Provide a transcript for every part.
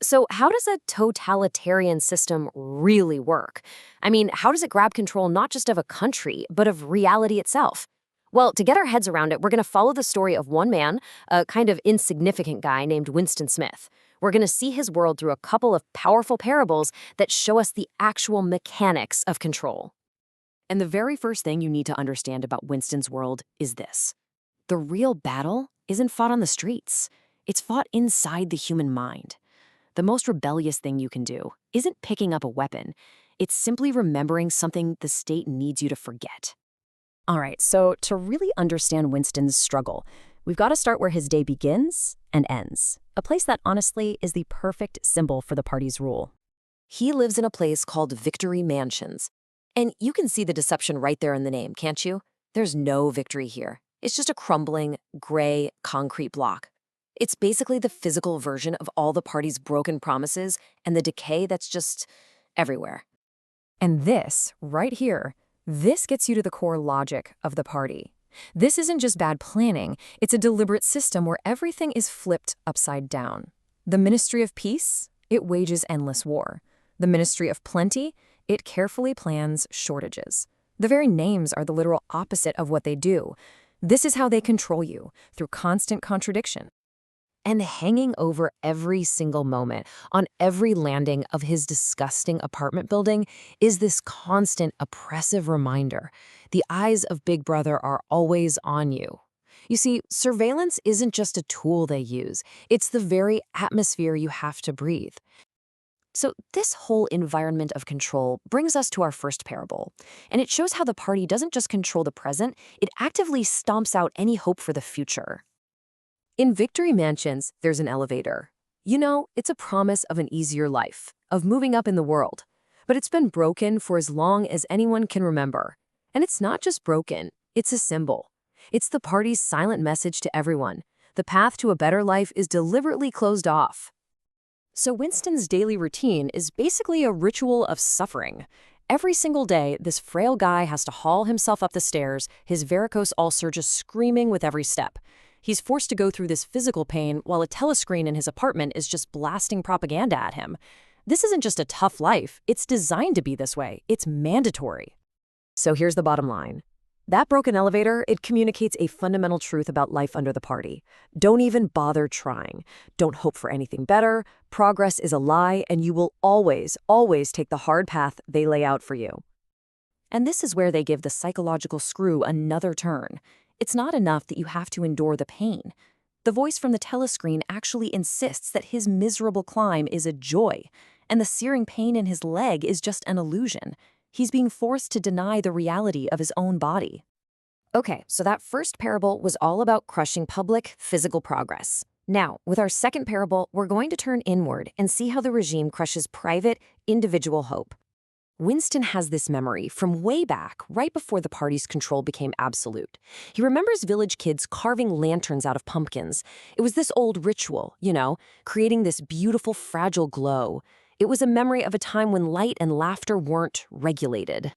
So, how does a totalitarian system really work? I mean, how does it grab control not just of a country, but of reality itself? Well, to get our heads around it, we're going to follow the story of one man, a kind of insignificant guy named Winston Smith. We're going to see his world through a couple of powerful parables that show us the actual mechanics of control. And the very first thing you need to understand about Winston's world is this: the real battle isn't fought on the streets, it's fought inside the human mind. The most rebellious thing you can do isn't picking up a weapon. It's simply remembering something the state needs you to forget. All right, so to really understand Winston's struggle, we've got to start where his day begins and ends, a place that honestly is the perfect symbol for the party's rule. He lives in a place called Victory Mansions. And you can see the deception right there in the name, can't you? There's no victory here. It's just a crumbling, gray, concrete block. It's basically the physical version of all the party's broken promises and the decay that's just everywhere. And this, right here, this gets you to the core logic of the party. This isn't just bad planning, it's a deliberate system where everything is flipped upside down. The Ministry of Peace, it wages endless war. The Ministry of Plenty, it carefully plans shortages. The very names are the literal opposite of what they do. This is how they control you, through constant contradiction. And hanging over every single moment, on every landing of his disgusting apartment building, is this constant oppressive reminder. The eyes of Big Brother are always on you. You see, surveillance isn't just a tool they use. It's the very atmosphere you have to breathe. So this whole environment of control brings us to our first parable. And it shows how the party doesn't just control the present, it actively stomps out any hope for the future. In Victory Mansions, there's an elevator. You know, it's a promise of an easier life, of moving up in the world. But it's been broken for as long as anyone can remember. And it's not just broken, it's a symbol. It's the party's silent message to everyone. The path to a better life is deliberately closed off. So Winston's daily routine is basically a ritual of suffering. Every single day, this frail guy has to haul himself up the stairs, his varicose ulcer just screaming with every step. He's forced to go through this physical pain while a telescreen in his apartment is just blasting propaganda at him. This isn't just a tough life, it's designed to be this way. It's mandatory. So here's the bottom line. That broken elevator, it communicates a fundamental truth about life under the party. Don't even bother trying. Don't hope for anything better. Progress is a lie, and you will always, always take the hard path they lay out for you. And this is where they give the psychological screw another turn. It's not enough that you have to endure the pain. The voice from the telescreen actually insists that his miserable climb is a joy, and the searing pain in his leg is just an illusion. He's being forced to deny the reality of his own body. Okay, so that first parable was all about crushing public, physical progress. Now, with our second parable, we're going to turn inward and see how the regime crushes private, individual hope. Winston has this memory from way back, right before the party's control became absolute. He remembers village kids carving lanterns out of pumpkins. It was this old ritual, creating this beautiful, fragile glow. It was a memory of a time when light and laughter weren't regulated.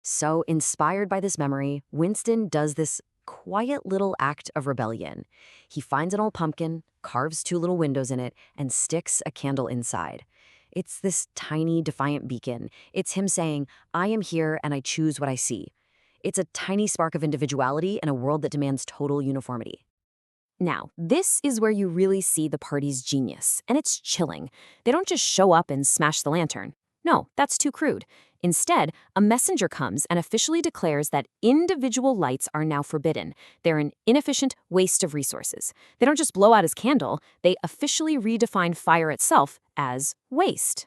So, inspired by this memory, Winston does this quiet little act of rebellion. He finds an old pumpkin, carves 2 little windows in it, and sticks a candle inside. It's this tiny, defiant beacon. It's him saying, I am here and I choose what I see. It's a tiny spark of individuality in a world that demands total uniformity. Now, this is where you really see the party's genius, and it's chilling. They don't just show up and smash the lantern. No, that's too crude. Instead, a messenger comes and officially declares that individual lights are now forbidden. They're an inefficient waste of resources. They don't just blow out his candle, they officially redefine fire itself as waste.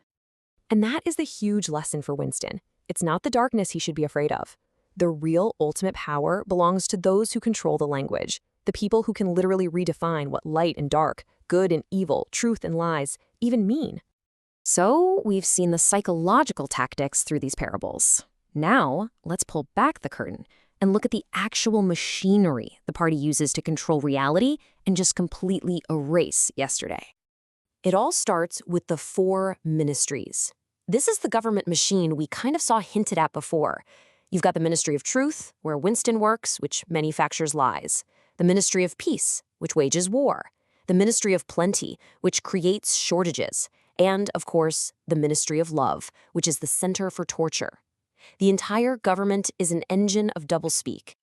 And that is the huge lesson for Winston. It's not the darkness he should be afraid of. The real ultimate power belongs to those who control the language, the people who can literally redefine what light and dark, good and evil, truth and lies even mean. So, we've seen the psychological tactics through these parables. Now, let's pull back the curtain and look at the actual machinery the party uses to control reality and just completely erase yesterday. It all starts with the 4 ministries. This is the government machine we kind of saw hinted at before. You've got the Ministry of Truth, where Winston works, which manufactures lies. The Ministry of Peace, which wages war. The Ministry of Plenty, which creates shortages. And, of course, the Ministry of Love, which is the center for torture. The entire government is an engine of doublespeak.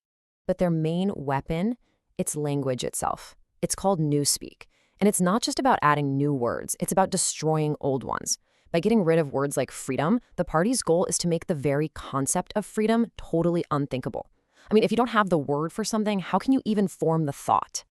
But their main weapon, it's language itself. It's called newspeak. And it's not just about adding new words, it's about destroying old ones. By getting rid of words like freedom, the party's goal is to make the very concept of freedom totally unthinkable. I mean, if you don't have the word for something, how can you even form the thought?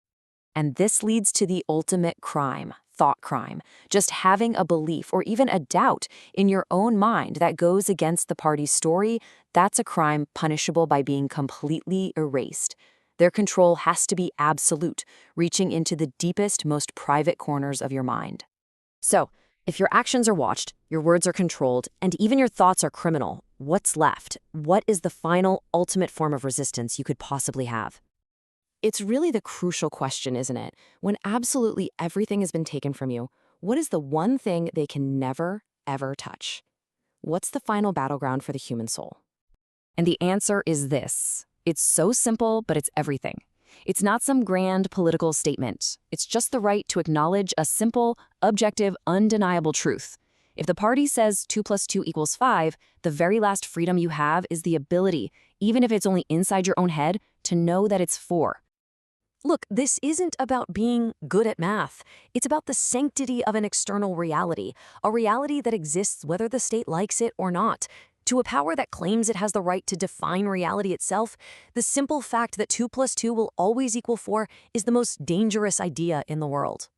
And this leads to the ultimate crime, thought crime. Just having a belief or even a doubt in your own mind that goes against the party's story, that's a crime punishable by being completely erased. Their control has to be absolute, reaching into the deepest, most private corners of your mind. So, if your actions are watched, your words are controlled, and even your thoughts are criminal, what's left? What is the final, ultimate form of resistance you could possibly have? It's really the crucial question, isn't it? When absolutely everything has been taken from you, what is the one thing they can never, ever touch? What's the final battleground for the human soul? And the answer is this. It's so simple, but it's everything. It's not some grand political statement. It's just the right to acknowledge a simple, objective, undeniable truth. If the party says 2 + 2 = 5, the very last freedom you have is the ability, even if it's only inside your own head, to know that it's 4. Look, this isn't about being good at math. It's about the sanctity of an external reality, a reality that exists whether the state likes it or not. To a power that claims it has the right to define reality itself, the simple fact that 2 + 2 will always equal 4 is the most dangerous idea in the world.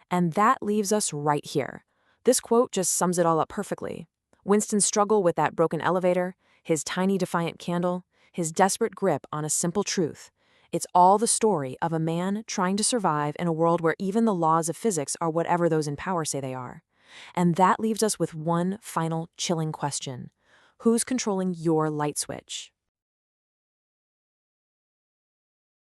And that leaves us right here. This quote just sums it all up perfectly. Winston's struggle with that broken elevator, his tiny defiant candle, his desperate grip on a simple truth. It's all the story of a man trying to survive in a world where even the laws of physics are whatever those in power say they are. And that leaves us with one final chilling question. Who's controlling your light switch?